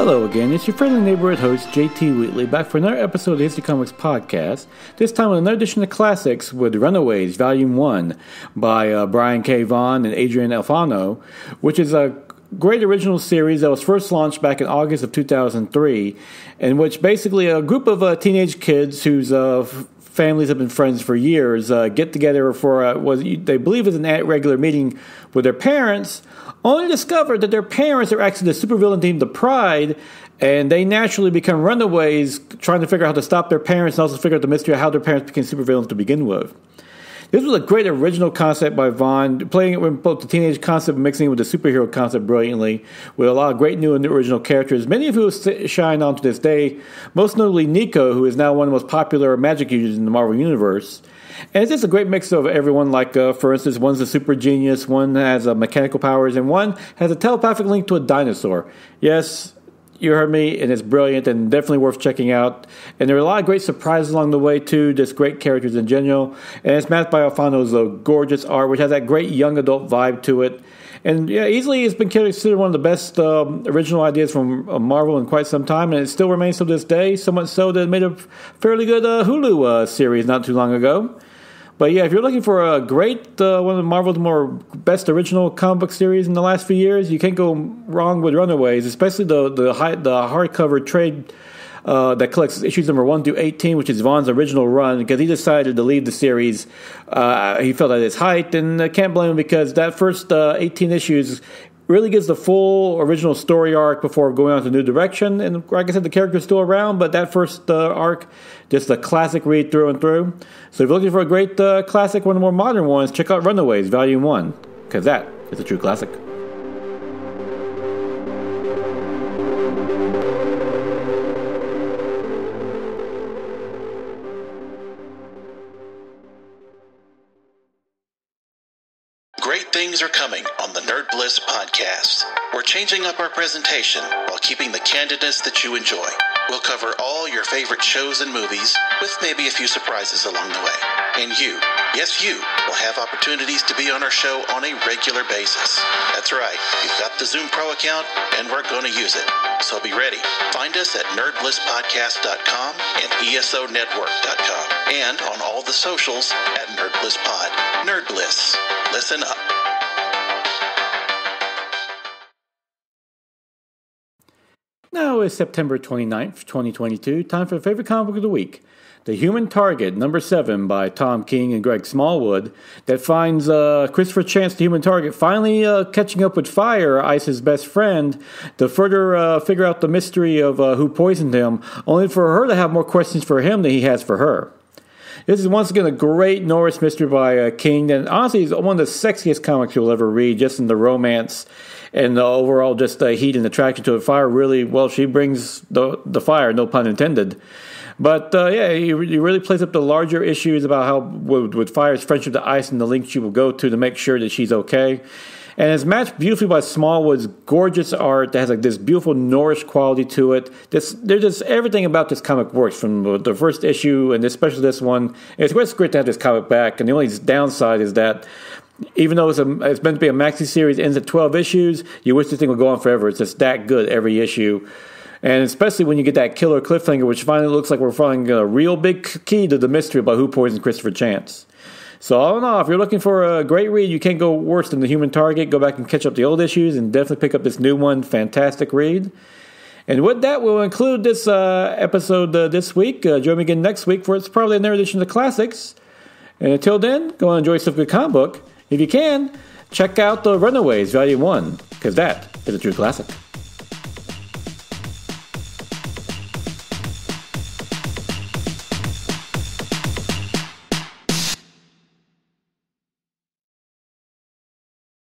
Hello again, it's your friendly neighborhood host JT Wheatley back for another episode of the History Comics Podcast, this time with another edition of Classics with Runaways Volume 1 by Brian K. Vaughan and Adrian Alphona, which is a great original series that was first launched back in August of 2003, in which basically a group of teenage kids whose families have been friends for years get together for what they believe is an regular meeting with their parents, only to discover that their parents are actually the supervillain team, the Pride, and they naturally become runaways, trying to figure out how to stop their parents and also figure out the mystery of how their parents became supervillains to begin with. This was a great original concept by Vaughan, playing it with both the teenage concept and mixing it with the superhero concept brilliantly, with a lot of great new and original characters, many of whom shine on to this day, most notably Nico, who is now one of the most popular magic users in the Marvel Universe. And it's just a great mix of everyone, like, for instance, one's a super genius, one has mechanical powers, and one has a telepathic link to a dinosaur. Yes, you heard me, and it's brilliant and definitely worth checking out. And there are a lot of great surprises along the way, too, just great characters in general. And it's matched by Alphona's gorgeous art, which has that great young adult vibe to it. And yeah, easily it's been considered one of the best original ideas from Marvel in quite some time, and it still remains to this day, so much so that it made a fairly good Hulu series not too long ago. But yeah, if you're looking for a great, one of Marvel's more best original comic book series in the last few years, you can't go wrong with Runaways, especially the hardcover trade that collects issues number 1 through 18, which is Vaughn's original run, because he decided to leave the series. He felt at its height, and I can't blame him because that first 18 issues really gives the full original story arc before going on to a new direction. And like I said, the character's still around, but that first arc, just a classic read through and through. So if you're looking for a great classic, one of the more modern ones, check out Runaways Volume 1, because that is a true classic. Great things are coming on the Nerd Bliss podcast. We're changing up our presentation while keeping the candidness that you enjoy. We'll cover all your favorite shows and movies, with maybe a few surprises along the way. And you, yes you, will have opportunities to be on our show on a regular basis. That's right, you've got the Zoom Pro account, and we're going to use it. So be ready. Find us at nerdblisspodcast.com and esonetwork.com, and on all the socials at NerdBlissPod. Nerd Bliss. Listen up. Now is September 29th, 2022, time for the favorite comic book of the week, The Human Target, number 7 by Tom King and Greg Smallwood, that finds Christopher Chance, the Human Target, finally catching up with Fire, Ice's best friend, to further figure out the mystery of who poisoned him, only for her to have more questions for him than he has for her. This is once again a great Norris mystery by King, and honestly is one of the sexiest comics you'll ever read, just in the romance and the overall just heat and attraction to it. Fire really, well, she brings the fire, no pun intended. But yeah, he really plays up the larger issues about how with Fire's friendship to Ice and the lengths she will go to make sure that she's okay. And it's matched beautifully by Smallwood's gorgeous art that has like this beautiful Norrish quality to it. There's just everything about this comic works, from the first issue and especially this one. And it's great to have this comic back. And the only downside is that even though it's meant to be a maxi series, ends at 12 issues, you wish this thing would go on forever. It's just that good every issue. And especially when you get that killer cliffhanger, which finally looks like we're finding a real big key to the mystery about who poisoned Christopher Chance. So all in all, if you're looking for a great read, you can't go worse than The Human Target. Go back and catch up the old issues and definitely pick up this new one. Fantastic read. And with that, we'll include this episode this week. Join me again next week for it's probably another edition of the Classics. And until then, go and enjoy some good comic book. If you can, check out the Runaways Volume 1, because that is a true classic.